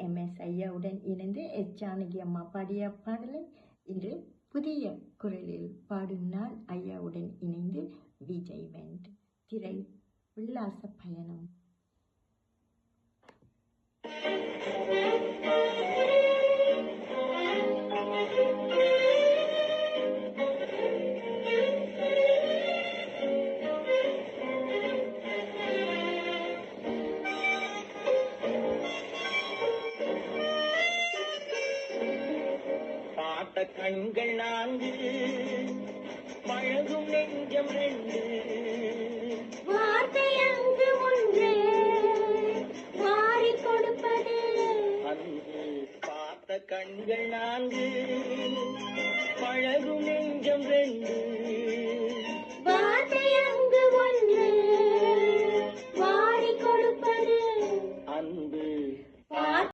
MS ஐயாவுடன் இணைந்து S Janaki அம்மா பாடிய பாடலை இன்று புதிய குரலில் பாடும் நான் ஐயாவுடன் இணைந்து விஜய் வெண்ட் திரை உல்லாச பயணம். கண்கள் நான்கு பழகும் நெஞ்சம் ரெண்டு வார்த்தை அங்கு ஒன்று மாறி கொடுப்பது அன்று பார்த்த கண்கள் நான்கு பழகும் நெஞ்சம் ரெண்டு வார்த்தை அங்கு ஒன்று